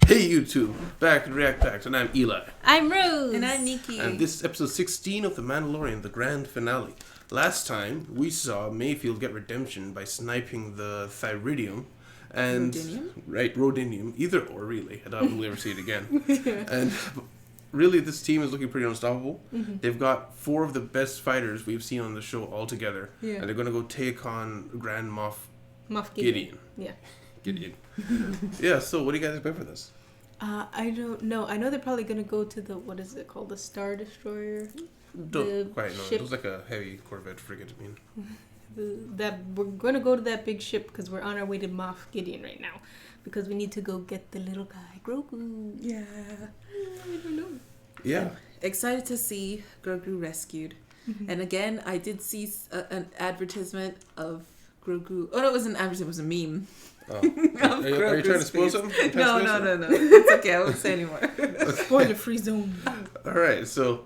Hey YouTube, back in React Packs, and I'm Eli. I'm Rose. And I'm Nikki. And this is episode 16 of the Mandalorian, the grand finale. Last time, we saw MacLeod get redemption by sniping the Thiridium. And Rhodinium? Right, Rhodinium. Either or, really. I doubt we'll ever see it again. And really, this team is looking pretty unstoppable. Mm-hmm. They've got 4 of the best fighters we've seen on the show all together. Yeah. And they're going to go take on Grand Moff Gideon. Yeah. Gideon. Yeah, so what do you guys expect for this? I don't know. I know they're probably going to go to the, what is it called? The Star Destroyer? Don't quite know. It looks like a heavy Corvette frigate, I mean. That we're going to go to that big ship because we're on our way to Moff Gideon right now. Because we need to go get the little guy, Grogu. Yeah. I don't know. Yeah. Excited to see Grogu rescued. Mm-hmm. And again, I did see an advertisement of Grogu. Oh, no, it wasn't an advertisement, it was a meme. Oh. Are you trying to spoil something? No. It's okay, I won't say anymore. Spoiler-free zone. Alright, so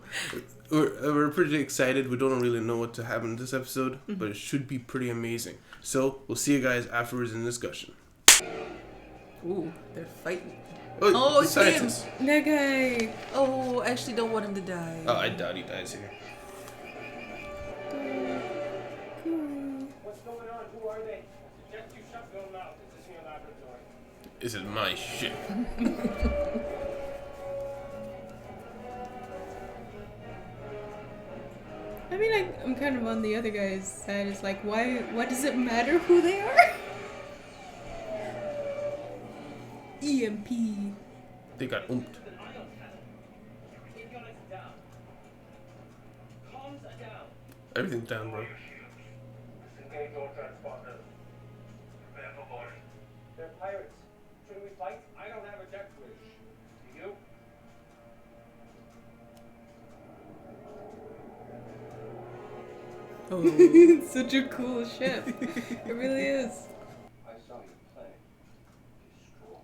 we're pretty excited. We don't really know what to happen in this episode, but it should be pretty amazing. So, we'll see you guys afterwards in discussion. Ooh, they're fighting. Oh, it's him! That guy. Oh, I actually don't want him to die. Oh, I doubt he dies here. What's going on? Who are they? Suggest you shut your mouth. This is your laboratory. This is my ship. I mean, I'm kind of on the other guy's side. It's like, why does it matter who they are? EMP. They got oomped. Everything's down, bro. They're pirates. Should we fight? I don't have a death wish. Do you? Oh. It's such a cool ship. It really is. I saw you play. Destroy.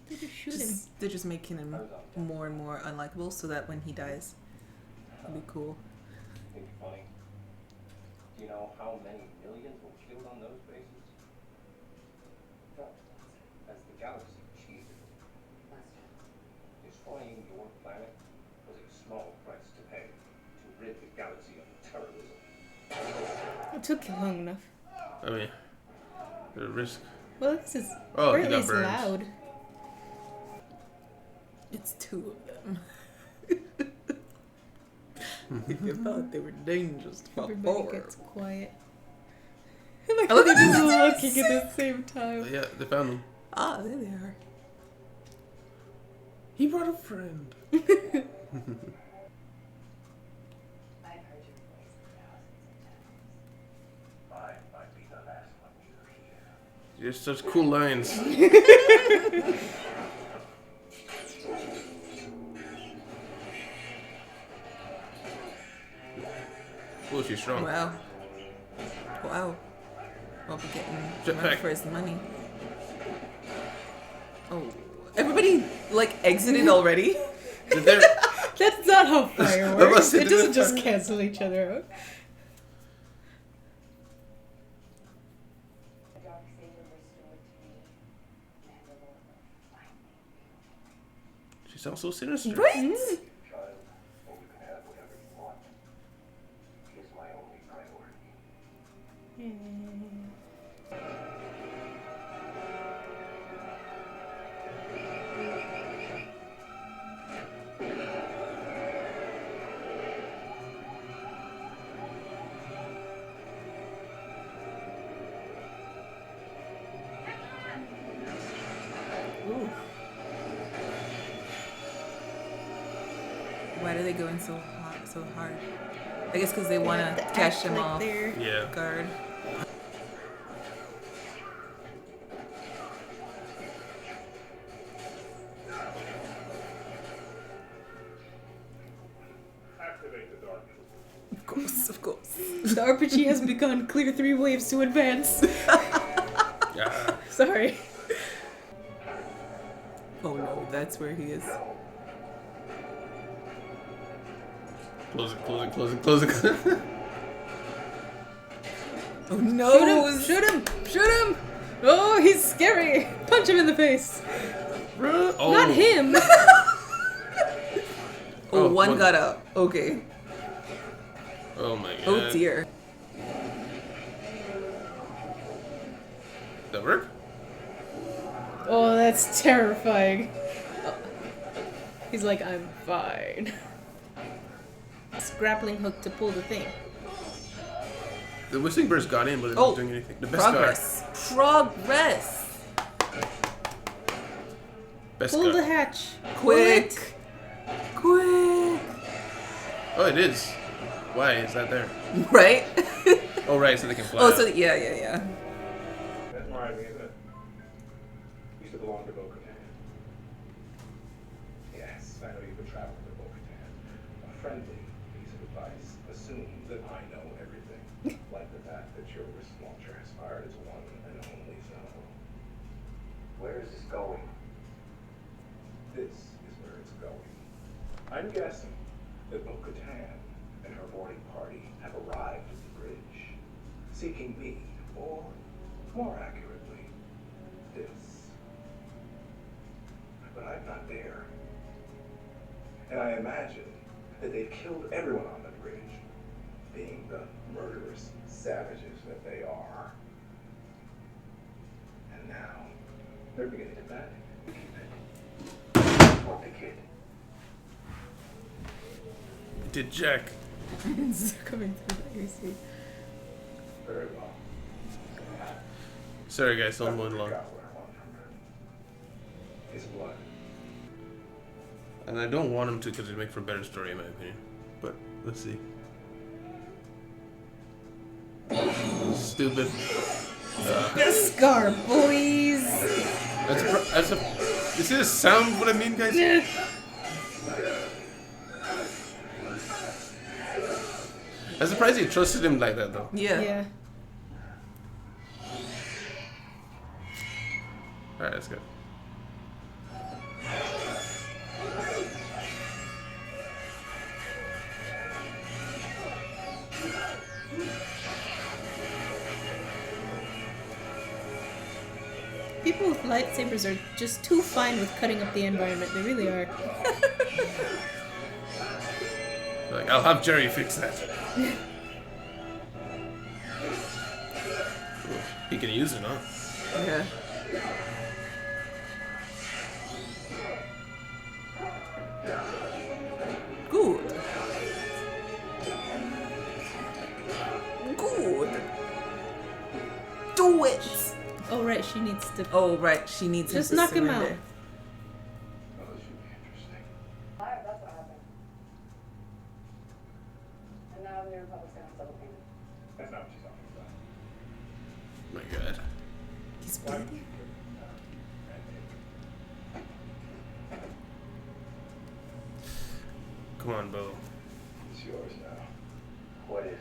They just shoot him. They're just making him more and more unlikable so that when he dies, it'll be cool. Think funny. Do you know how many millions were killed on those bases? But as the galaxy cheated, destroying your planet was a small price to pay to rid the galaxy of terrorism. It took you long enough. I mean, the risk. Well, this is he got burned. loud. It's 2 of them. If you thought they were dangerous, Everybody gets quiet. I love they're just looking at the same time. Yeah, they found him. Ah, there they are. He brought a friend. I've heard your voice thousands of times. I might be the last one you hear. You're such cool lines. Oh, she's strong. Wow. We'll be getting Jetpack. money for his money. Oh. Everybody, exited already? That's not how fire works. It doesn't just fire. cancel each other out. The darksaber restored to me. Mandalorian will find me. She sounds so sinister. Right? Child, and you can have whatever you want. He is my only priority. Ooh. Why do they go in so hard? I guess because they want to catch him off Yeah. guard. Activate the dark. Of course. The RPG has begun. Clear 3 waves to advance. Yeah. Sorry. Oh no, that's where he is. Close it. Oh no! Shoot him! Oh, he's scary! Punch him in the face! Oh. Not him. Oh, Oh, one got out. Okay. Oh my god. Oh dear. That work? Oh, that's terrifying. He's like, I'm fine. It's grappling hook to pull the thing. The whistling birds got in, but they're Oh, not doing anything. The best Progress. Progress. guy. Best Pull guy. the hatch. Quick. Quick. Oh, it is. Why is that there? Right? Oh, right, so they can fly. Oh, out. so yeah. That reminds me of it. Used to belong to Bo-Katan. Yes, I know you've been traveling with Bo-Katan. A friendly piece of advice. Assume that I know everything. Like the fact that your wrist won't transpire is one and only zone. Where is this going? This is where it's going. I'm guessing that Bo-Katan and her boarding party have arrived at the bridge, seeking me, or more accurately, this. But I'm not there. And I imagine that they've killed everyone on the bridge, being the murderous savages that they are. And now, they're beginning to panic. Keep it. What the kid? Did Jack. It's coming through the AC. Very well. Sorry, guys, don't one long. Got what I want from her. His blood. And I don't want him to because it'd make for a better story, in my opinion. But let's see. Stupid. The scar, boys. Does this sound what I mean, guys? I'm surprised he trusted him like that, though. Yeah. Alright, let's go. People with lightsabers are just too fine with cutting up the environment. They really are. Like, I'll have Jerry fix that. He can use it, huh? Yeah. Good. Good. Do it. Oh, right, she needs to. Oh, right. She needs Just him to knock him surrender. out. Oh, this should be interesting. Alright, that's what happened. And now the New Republic's gonna settle payment. That's not what she's talking about. My god. He's Why would bleeding. you give Come on, Bo. It's yours now. What is?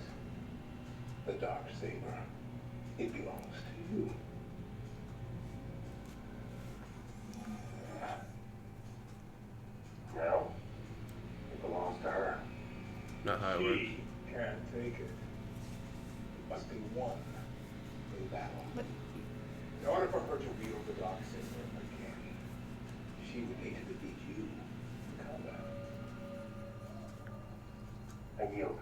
The darksaber. It belongs to you. No. It belongs to her. Not how it works. She can't take it. It must be won in battle. What? In order for her to wield the darksaber again, she would need to defeat you in combat. I yield.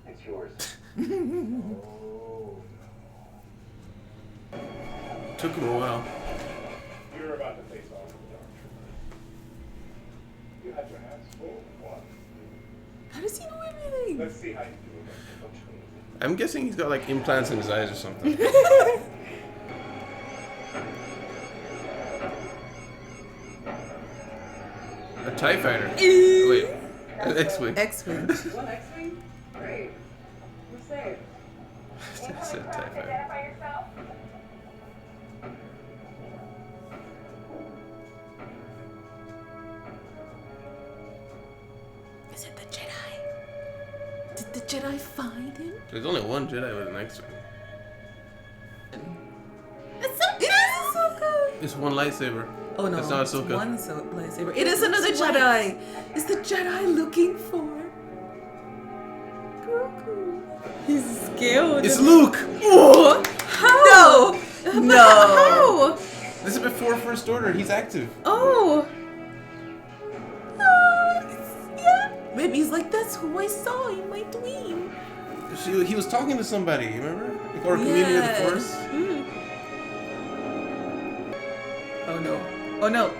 It's yours. Oh no. Took him a while. You're about to face off with the dark trooper. You had your hands full with one. How does he know everything? Let's see how you do against the platoon. I'm guessing he's got like implants in his eyes or something. A TIE fighter. Oh, wait. An X-Wing. X-Wing. One X-Wing? Great. We're safe. I said TIE fighter. Identify yourself. Is it the Jedi? Did the Jedi find him? There's only one Jedi with an X-Wing. It is Ahsoka. It's one lightsaber. Oh no, That's not it's Ahsoka. one lightsaber. It is another Jedi. Is the Jedi looking for Grogu? He's scared. It's Luke! Oh, how? No, no. How? This is before First Order. He's active. Oh! Yeah. Maybe he's like, that's who I saw in my dream. He was talking to somebody, remember? Or communing with the Force. Mm. Oh no. Oh no.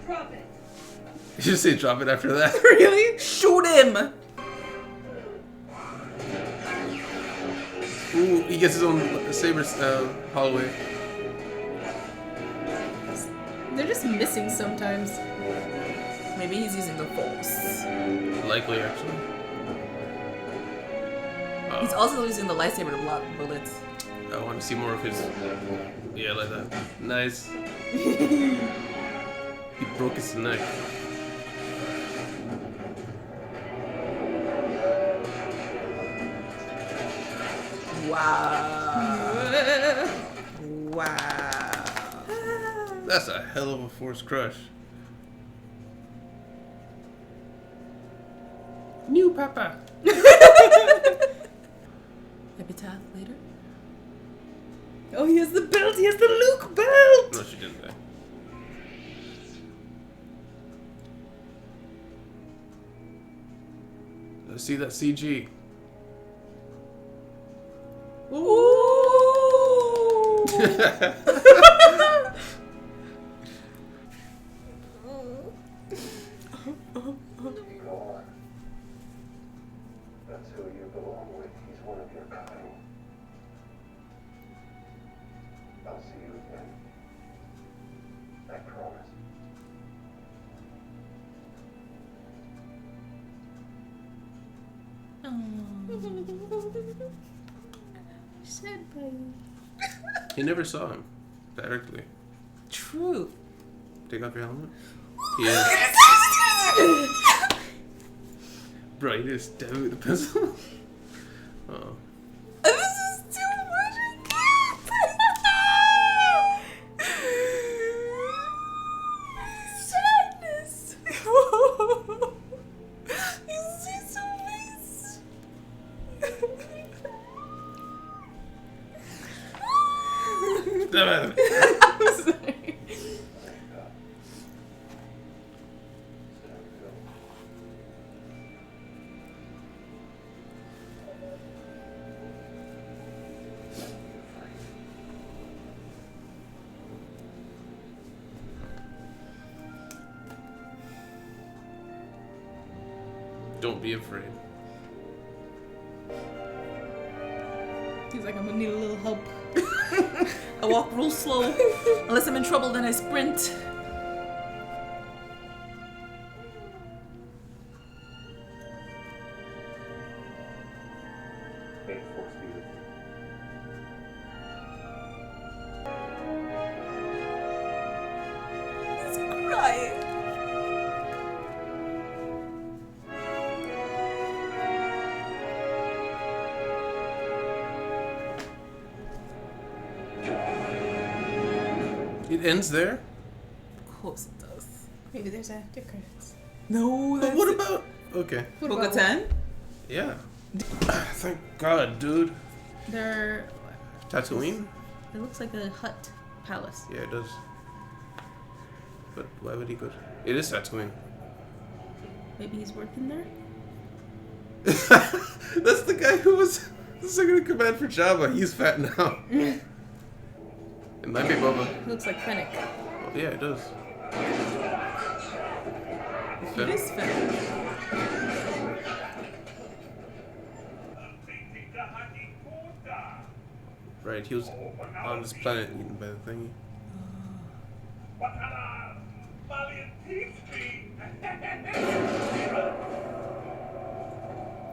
Drop it. You should say drop it after that. Really? Shoot him! Ooh, he gets his own saber hallway. They're just missing sometimes. Maybe he's using the Force. Likely, actually. He's also using the lightsaber to block bullets. I want to see more of his. Yeah, like that. Nice. He broke his neck. Wow. Wow. That's a hell of a Force crush. New Papa. Epitaph later? Oh, he has the belt. He has the Luke belt. No, she didn't die. Let's see that CG. Ooh. Go on. That's who you belong with. He's one of your kind. I'll see you again. I promise. Sad boy. He never saw him directly. True. Take off your helmet. Yeah. Bro, you just stabbed me with the pencil. Oh. This is too much. Sadness. You see some face. Damn it. I'm sorry. Don't be afraid. He's like, I'm gonna need a little help. I walk real slow. Unless I'm in trouble, then I sprint. May the Force be with you. He's crying. It ends there? Of course it does. Maybe there's after credits. No, But what about... Okay. What about Bo-Katan? Yeah. Thank God, dude. There, Tatooine? it looks like a hut palace. Yeah, it does. But why would he go to... It is Tatooine. Maybe he's working there. That's the guy who was the second in command for Jabba. He's fat now. It might be Boba. Looks like Fennec. Oh, yeah, it does. It is fat. Right, he was on this planet eaten by the thingy.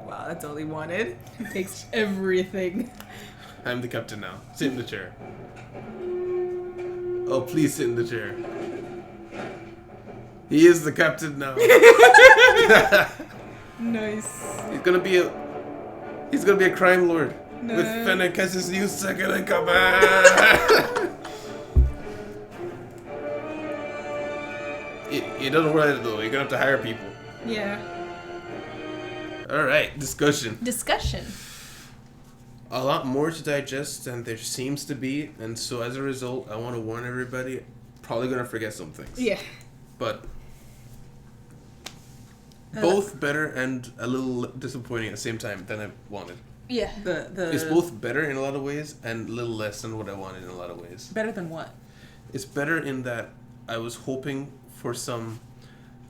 Wow, that's all he wanted. He takes everything. I'm the captain now. Sit in the chair. Oh, please sit in the chair. He is the captain now. Nice. He's gonna be a crime lord No. with Fennec as his new second in command. it doesn't work though. You're gonna have to hire people. Yeah. All right, discussion. Discussion. a lot more to digest than there seems to be, and so as a result, I want to warn everybody. Probably gonna forget some things. Yeah. But both better and a little disappointing at the same time than I wanted. Yeah. The It's both better in a lot of ways and a little less than what I wanted in a lot of ways. better than what? It's better in that I was hoping for some.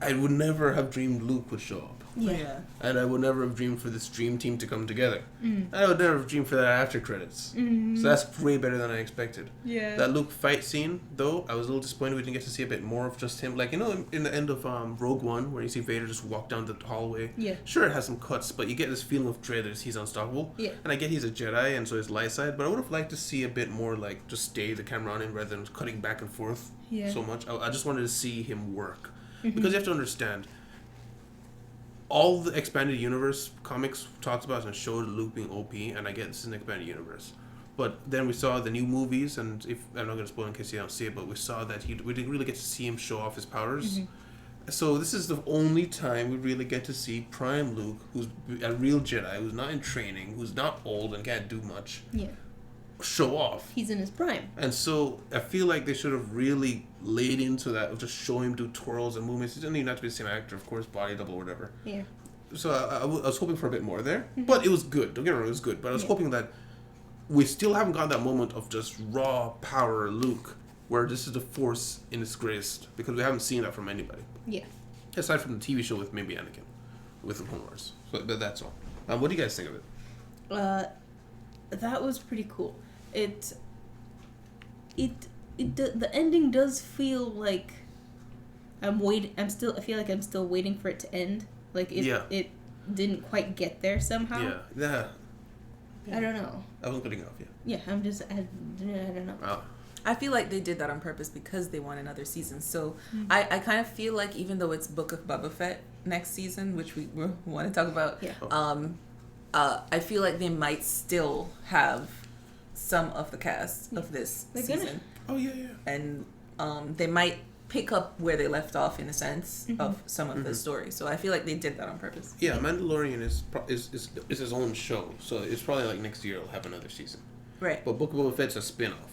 I would never have dreamed Luke would show up. Yeah. And I would never have dreamed for this dream team to come together. Mm. I would never have dreamed for that after credits. Mm. So that's way better than I expected. Yeah. That Luke fight scene, though, I was a little disappointed we didn't get to see a bit more of just him. Like, you know, in the end of Rogue One, where you see Vader just walk down the hallway. Yeah. Sure, it has some cuts, but you get this feeling of dread as he's unstoppable. Yeah. And I get he's a Jedi, and so is light side, but I would have liked to see a bit more, like, just stay the camera on him rather than cutting back and forth Yeah. so much. I just wanted to see him work. Mhm. Because you have to understand, all the expanded universe comics talked about and showed Luke being OP, and I get this is an expanded universe. But then we saw the new movies, and if I'm not going to spoil in case you don't see it, but we saw that we didn't really get to see him show off his powers. Mhm. So this is the only time we really get to see Prime Luke, who's a real Jedi, who's not in training, who's not old and can't do much, Yeah. show off. He's in his prime. And so I feel like they should have really laid into that of just show him do twirls and movements. He doesn't even have to be the same actor, of course, body double or whatever. Yeah. So I was hoping for a bit more there, but it was good. Don't get me wrong, it was good. But I was hoping that we still haven't got that moment of just raw power Luke, where this is the Force in its greatest, because we haven't seen that from anybody. Yeah. Aside from the TV show with maybe Anakin, with the Clone Wars. So, but that's all. What do you guys think of it? That was pretty cool. The ending does feel like I feel like I'm still waiting for it to end. Like it didn't quite get there somehow. Yeah. I don't know. I wasn't cutting off yet. Yeah, I don't know. Wow. I feel like they did that on purpose because they want another season. So I kind of feel like even though it's Book of Boba Fett next season, which we want to talk about, I feel like they might still have some of the cast of this season. Oh yeah. And they might pick up where they left off in a sense of some of the story. So I feel like they did that on purpose. Yeah, Mandalorian is his own show, so it's probably like next year it'll have another season. Right. But Book of Boba Fett's a spin-off,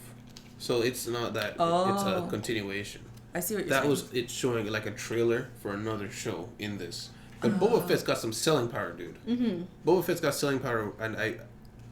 so it's not that. It's a continuation. I see what you're that saying. was it showing like a trailer for another show in this. But Boba Fett's got some selling power, dude. Mm-hmm. Boba Fett's got selling power, and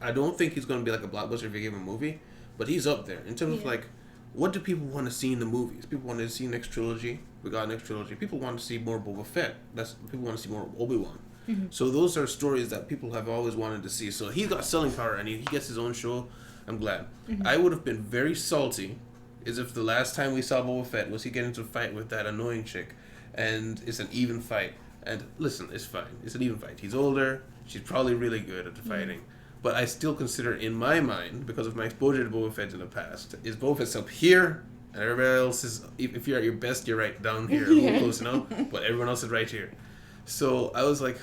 I don't think he's going to be like a blockbuster if you give him a movie, but he's up there in terms of like, what do people want to see in the movies? People want to see next trilogy. We got next trilogy. People want to see more Boba Fett. People want to see more Obi-Wan. Mm-hmm. So those are stories that people have always wanted to see. So he's got selling power, and he gets his own show. I'm glad. Mm-hmm. I would have been very salty as if the last time we saw Boba Fett was he getting into a fight with that annoying chick, and it's an even fight. And listen, it's fine. It's an even fight. He's older. She's probably really good at the fighting. But I still consider, in my mind, because of my exposure to Boba Fett in the past, is Boba Fett's up here, and everybody else is, if you're at your best, you're right down here, a little close enough, but everyone else is right here. So I was like,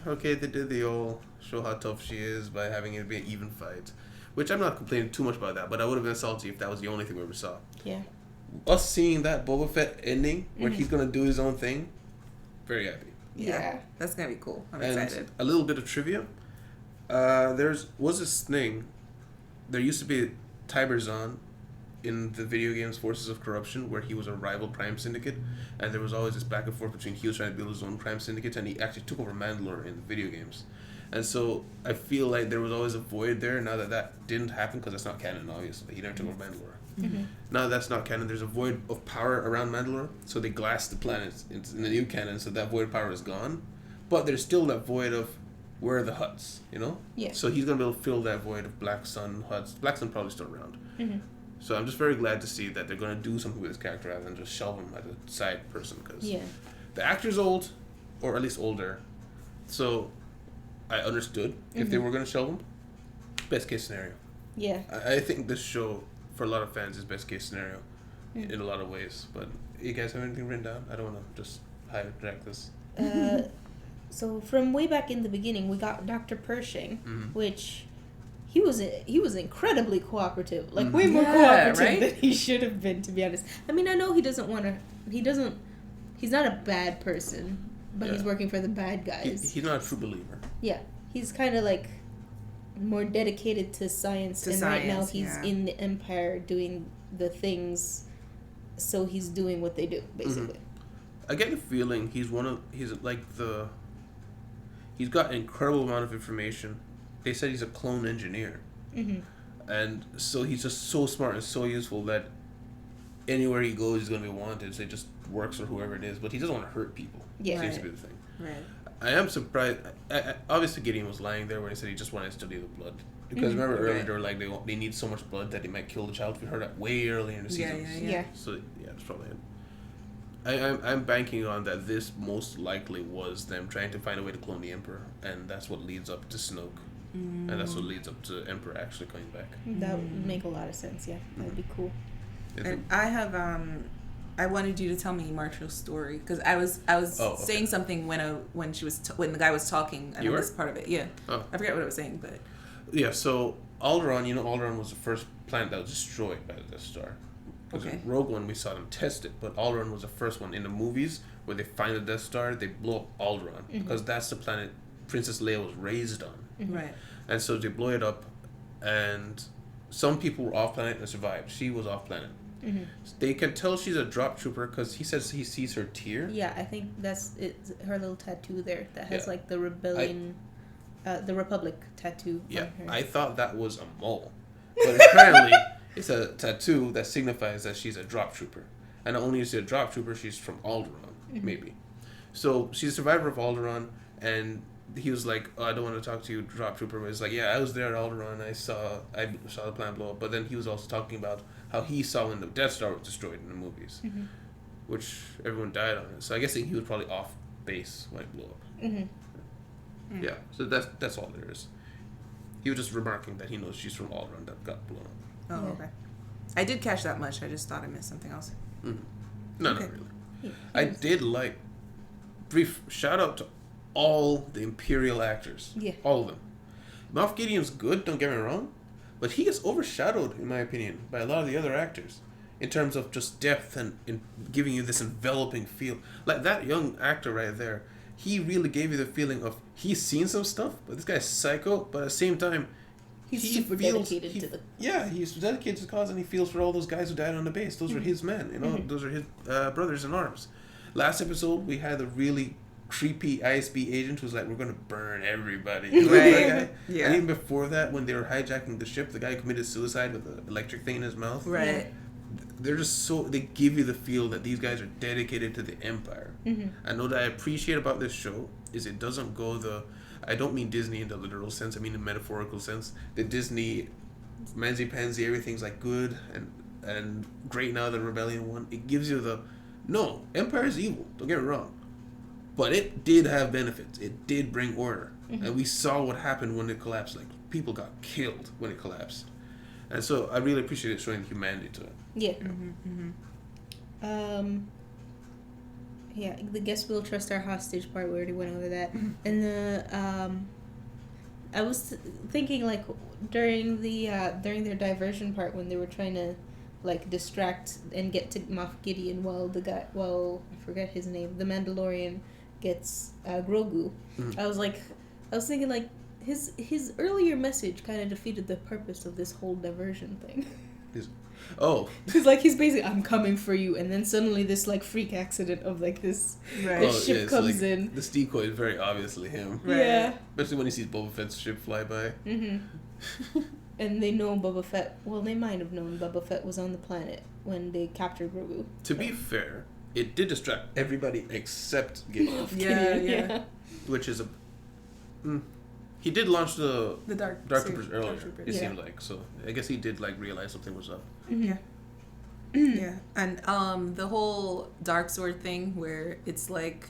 okay, they did the old show how tough she is by having it be an even fight, which I'm not complaining too much about that, but I would have been salty if that was the only thing we ever saw. Yeah. Us seeing that Boba Fett ending, where he's going to do his own thing, very happy. Yeah. That's going to be cool. I'm And excited. a little bit of trivia. Was this thing. There used to be Tiberzon in the video games Forces of Corruption, where he was a rival crime syndicate, and there was always this back and forth between he was trying to build his own crime syndicate, and he actually took over Mandalore in the video games. And so I feel like there was always a void there. Now that didn't happen, because that's not canon, obviously. He never took over Mandalore. Mm-hmm. Now that's not canon. There's a void of power around Mandalore, so they glassed the planets in the new canon, so that void of power is gone. But there's still that void of where are the huts, you know? Yeah. So he's going to be able to fill that void of Black Sun huts. Black Sun probably still around. Mm-hmm. So I'm just very glad to see that they're going to do something with his character rather than just shelve him as a side person, because the actor's old, or at least older. So I understood if they were going to shelve him. Best case scenario. Yeah. I think this show, for a lot of fans, is best case scenario in a lot of ways. But you guys have anything written down? I don't want to just hijack this. So from way back in the beginning, we got Dr. Pershing, Mhm. which he was incredibly cooperative, like way more Yeah, cooperative right? than he should have been, to be honest. I mean, I know he's not a bad person, but he's Yeah. working for the bad guys. He's not a true believer. Yeah, he's kind of like, more dedicated to science, right now he's in the Empire doing the things, so he's doing what they do basically. I get the feeling he's got an incredible amount of information. They said he's a clone engineer, and so he's just so smart and so useful that anywhere he goes he's going to be wanted. So it just works for whoever it is, but he doesn't want to hurt people. Yeah, seems to be the thing. Right. I am surprised. Obviously, Gideon was lying there when he said he just wanted to study the blood. Because remember earlier they were like they need so much blood that they might kill the child. We heard that way earlier in the season. Yeah. So yeah, that's probably it. I'm banking on that. This most likely was them trying to find a way to clone the Emperor, and that's what leads up to Snoke, and that's what leads up to Emperor actually coming back. That would make a lot of sense. Yeah, that'd be cool. And I have I wanted you to tell me Marshall's story because I was saying something when the guy was talking and I missed part of it. Yeah, I forget what I was saying, but yeah. So Alderaan, Alderaan was the first planet that was destroyed by the Death Star. Because in Rogue One we saw them test it, but Alderaan was the first one in the movies where they find the Death Star. They blow up Alderaan because that's the planet Princess Leia was raised on. Right. And so they blow it up, and some people were off planet and survived. She was off planet. They can tell she's a drop trooper because he says he sees her tear. Yeah, I think that's it. Her little tattoo there that has like the rebellion, the Republic tattoo. Yeah, on her. I thought that was a mole, but apparently it's a tattoo that signifies that she's a drop trooper. And not only is she a drop trooper, she's from Alderaan, maybe. So she's a survivor of Alderaan, and he was like, "Oh, I don't want to talk to you, drop trooper." But it's like, "Yeah, I was there at Alderaan. I saw the planet blow up." But then he was also talking about how he saw when the Death Star was destroyed in the movies, which everyone died on it. So I guess he was probably off base when it blew up. Yeah, so that's all there is. He was just remarking that he knows she's from Alderaan that got blown up. Oh, okay. I did catch that much. I just thought I missed something else. No, not really. I did like brief shout out to all the Imperial actors. Yeah. All of them. Moff Gideon's good, don't get me wrong, but he gets overshadowed, in my opinion, by a lot of the other actors in terms of just depth and in giving you this enveloping feel. Like that young actor right there, he really gave you the feeling of he's seen some stuff, but this guy's psycho, but at the same time, he's super dedicated to the... Yeah, he's dedicated to the cause, and he feels for all those guys who died on the base. Those are his men, those are his brothers in arms. Last episode, we had a really creepy ISB agent who's like, we're going to burn everybody. Right. Yeah. And even before that, when they were hijacking the ship, the guy committed suicide with the electric thing in his mouth. Right. They're just they give you the feel that these guys are dedicated to the Empire. I know that I appreciate about this show is it doesn't go I don't mean Disney in the literal sense, I mean the metaphorical sense. The Disney, Manzy-Pansy, everything's like good and great now the Rebellion won. It gives you no, Empire is evil, don't get me wrong. But it did have benefits. It did bring order. And we saw what happened when it collapsed. Like, people got killed when it collapsed. And so I really appreciate it showing humanity to it. Yeah. Yeah, the guess we'll trust our hostage part, we already went over that. And I was thinking, like, during their diversion part when they were trying to, like, distract and get to Moff Gideon while I forget his name, the Mandalorian gets Grogu. I was thinking, like, his earlier message kind of defeated the purpose of this whole diversion thing. Because, like, he's basically, I'm coming for you, and then suddenly this, like, freak accident of, like, this ship comes in. This decoy is very obviously him. Right. Yeah. Especially when he sees Boba Fett's ship fly by. And they know Boba Fett, well, they might have known Boba Fett was on the planet when they captured Grogu. To be fair, it did distract everybody except Gideon. Yeah. Which is he did launch the Dark Troopers earlier, it seemed like. So I guess he did, like, realize something was up. Yeah. Yeah. And the whole dark sword thing where it's like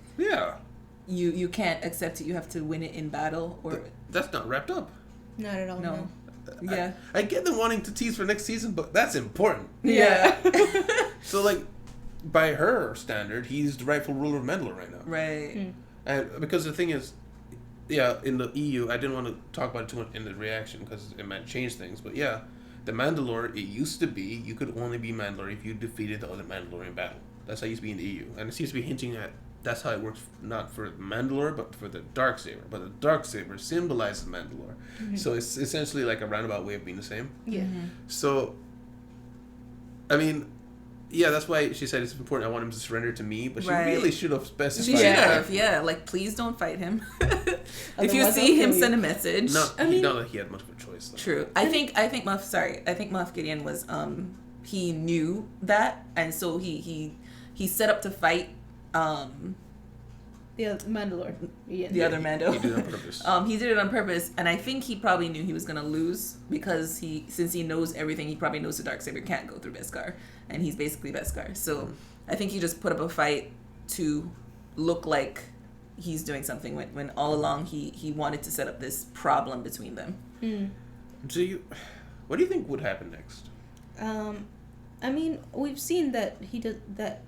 you can't accept it, you have to win it in battle, or that's not wrapped up. Not at all. No. Yeah. I get them wanting to tease for next season, but that's important. Yeah. So, like, by her standard, he's the rightful ruler of Mandalore right now. Right. And because the thing is, in the EU, I didn't want to talk about it too much in the reaction because it might change things, but the Mandalore, it used to be you could only be Mandalore if you defeated the other Mandalorian battle. That's how it used to be in the EU, and it seems to be hinting at that's how it works, not for Mandalore, but for the darksaber. But the darksaber symbolizes Mandalore. Mm-hmm. So it's essentially like a roundabout way of being the same. Yeah. So, I mean, yeah, that's why she said it's important. I want him to surrender to me, but she really should have specified. She should have, yeah. Like, please don't fight him. If you see him, send a message. Not that he had much of a choice. Though. True. I think Moff Gideon was he knew that, and so he set up to fight the Mandalore. Yeah. The other Mando. He did it on purpose. He did it on purpose, and I think he probably knew he was gonna lose because since he knows everything, he probably knows the darksaber can't go through Beskar, and he's basically Beskar. So I think he just put up a fight to look like he's doing something when all along he wanted to set up this problem between them. What do you think would happen next? I mean, we've seen that that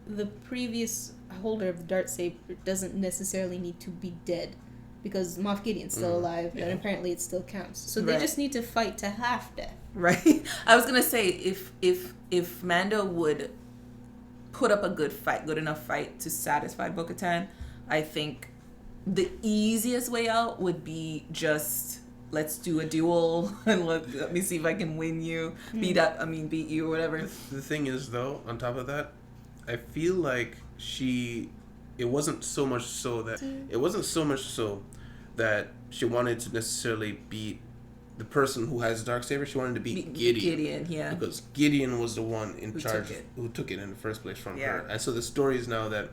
the previous holder of the darksaber doesn't necessarily need to be dead, because Moff Gideon's still alive, and apparently it still counts. So they just need to fight to half death. Right. I was gonna say if Mando would put up a good enough fight to satisfy Bo-Katan, I think the easiest way out would be just let's do a duel and let me see if I can win you, beat you or whatever. The thing is, though, on top of that, I feel like it wasn't so much so that she wanted to necessarily beat the person who has Darksaber. She wanted to beat Gideon. Yeah. Because Gideon was the one in charge who took it in the first place from her. And so the story is now that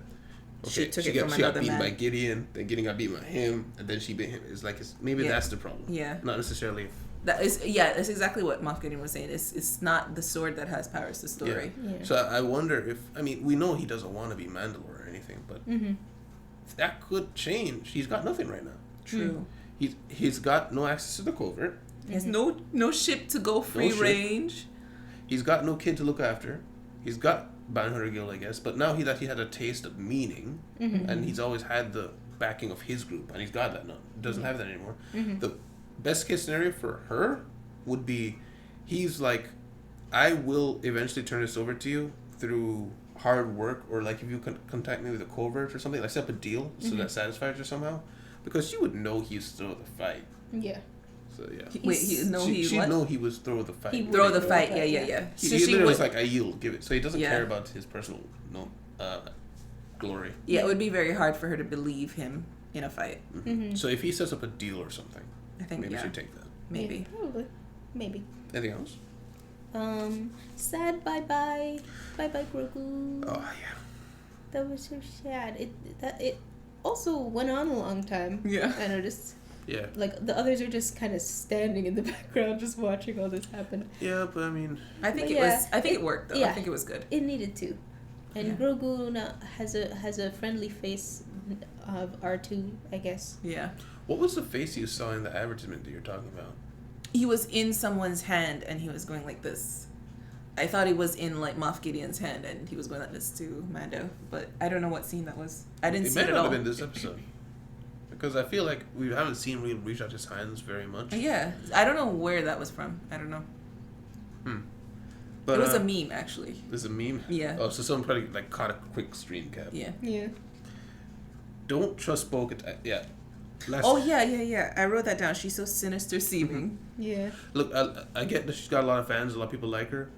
she got beaten by Gideon, then Gideon got beaten by him, and then she beat him. It's like maybe that's the problem. Yeah. Not necessarily. That's exactly what Moff Gideon was saying. It's not the sword that has power, it's the story. Yeah. So I wonder if we know he doesn't want to be Mandalore or anything, but that could change. He's got nothing right now. True. He's got no access to the covert. He has no ship to go free range. He's got no kid to look after. He's got Bounty Hunter Guild, I guess, but now he had a taste of meaning, and he's always had the backing of his group, and he's got that now. Doesn't have that anymore. The best case scenario for her would be he's like, I will eventually turn this over to you through hard work, or like if you can contact me with a covert or something, like set up a deal so that satisfies her somehow, because she would know he's throw the fight. Yeah. So yeah. She'd know he was throw the fight. He'd throw the fight. Yeah. He literally was like, I yield, give it. So he doesn't care about his personal glory. Yeah, it would be very hard for her to believe him in a fight. So if he sets up a deal or something, I think maybe she'd take that. Maybe. Yeah, probably. Maybe. Anything else? Sad bye Grogu. Oh yeah. That was so sad. It also went on a long time. Yeah. I noticed. Yeah. Like the others are just kind of standing in the background, just watching all this happen. Yeah, but I mean, I think it worked though. Yeah, I think it was good. It needed to, and Grogu now has a friendly face of R2, I guess. Yeah. What was the face you saw in the advertisement that you're talking about? He was in someone's hand and he was going like this. I thought he was in like Moff Gideon's hand and he was going like this to Mando, but I don't know what scene that was. I didn't see it at all. It might not have been this episode. Because I feel like we haven't seen Real reach out his hands very much. Yeah. I don't know where that was from. I don't know. But, it was a meme, actually. It's a meme? Yeah. Oh, so someone probably like caught a quick screen cap. Yeah. Yeah. Don't trust Bo-Katan. Yeah. Yeah. I wrote that down. She's so sinister seeming. Yeah. Look, I get that she's got a lot of fans. A lot of people like her.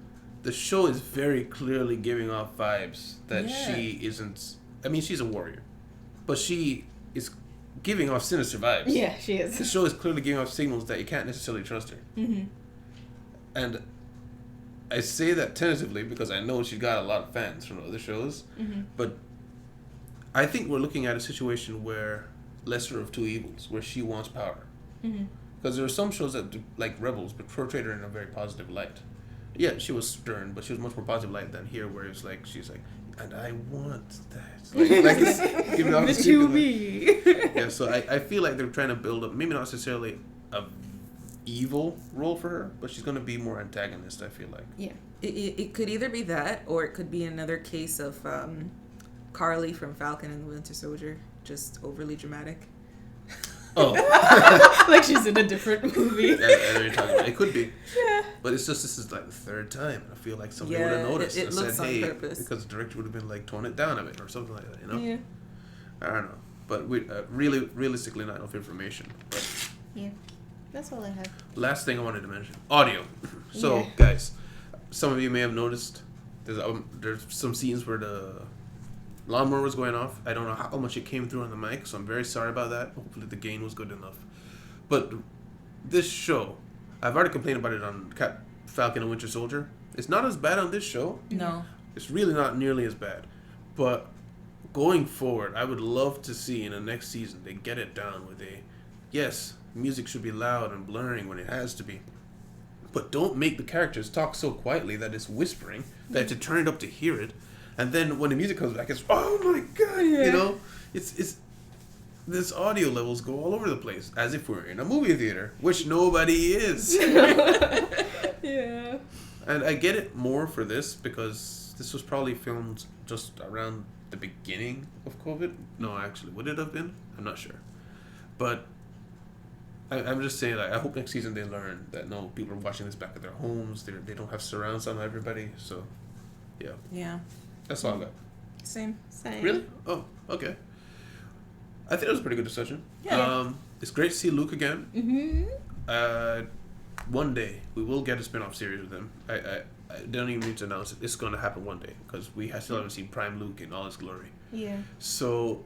The show is very clearly giving off vibes that she isn't... I mean, she's a warrior. But she is giving off sinister vibes. Yeah, she is. The show is clearly giving off signals that you can't necessarily trust her. And I say that tentatively because I know she's got a lot of fans from other shows. But I think we're looking at a situation where lesser of two evils, where she wants power. Because there are some shows that, like Rebels, but portrayed her in a very positive light. Yeah, she was stern, but she was much more positive light than here, where it's like she's like, and I want that. Like it's giving off the yeah, so I feel like they're trying to build up, maybe not necessarily a evil role for her, but she's going to be more antagonist, I feel like. Yeah. It could either be that, or it could be another case of Carly from Falcon and the Winter Soldier, just overly dramatic. Oh. Like she's in a different movie. Yeah, I know what you're talking about. It could be. Yeah. But it's just, this is like the third time. I feel like somebody would have noticed it and looks said, on hey, purpose. because the director would have been like, tone it down a bit or something like that, you know? Yeah. I don't know. But we realistically not enough information. But Yeah. That's all I have. last thing I wanted to mention. Audio. So, Yeah. guys, some of you may have noticed there's some scenes where the lawnmower was going off. I don't know how much it came through on the mic, so I'm very sorry about that. Hopefully the gain was good enough. But this show, I've already complained about it on Falcon and Winter Soldier. It's not as bad on this show. No. It's really not nearly as bad. But going forward, I would love to see in the next season they get it down with yes, music should be loud and blaring when it has to be. But don't make the characters talk so quietly that it's whispering, that you have to turn it up to hear it. And then when the music comes back, it's, oh my god, you know? It's this audio levels go all over the place, as if we're in a movie theater, which nobody is. Yeah. And I get it more for this, because this was probably filmed just around the beginning of COVID. No, actually, would it have been? I'm not sure. But I'm just saying, like, I hope next season they learn that no, people are watching this back at their homes. They don't have surrounds on everybody. So, yeah. Yeah. That's all I got. Same. Really? Oh, okay. I think it was a pretty good discussion. Yeah. It's great to see Luke again. Mm-hmm. One day we will get a spin-off series with him. I don't even need to announce it. It's going to happen one day because we still haven't seen Prime Luke in all his glory. Yeah. So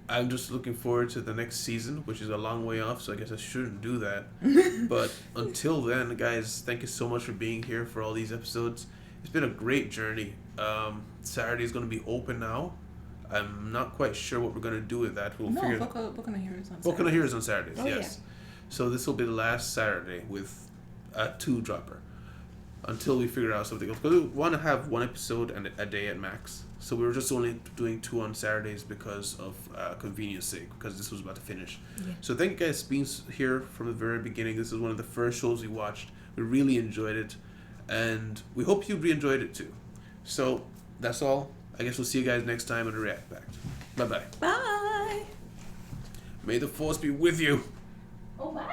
I'm just looking forward to the next season, which is a long way off. So I guess I shouldn't do that. But until then, guys, thank you so much for being here for all these episodes. It's been a great journey. Saturday is going to be open now. I'm not quite sure what we're going to do with that. We'll figure Boku no Hero is on Boku no Hero is on Saturdays, Oh, yes. So this will be the last Saturday with a 2-dropper until we figure out something else. Because we want to have one episode and a day at max. So we were just only doing 2 on Saturdays because of convenience sake, because this was about to finish. Yeah. So thank you guys for being here from the very beginning. This is one of the first shows we watched. We really enjoyed it. And we hope you enjoyed it too. So that's all. I guess we'll see you guys next time on the React Back. Bye-bye. Bye. May the force be with you. Oh, bye.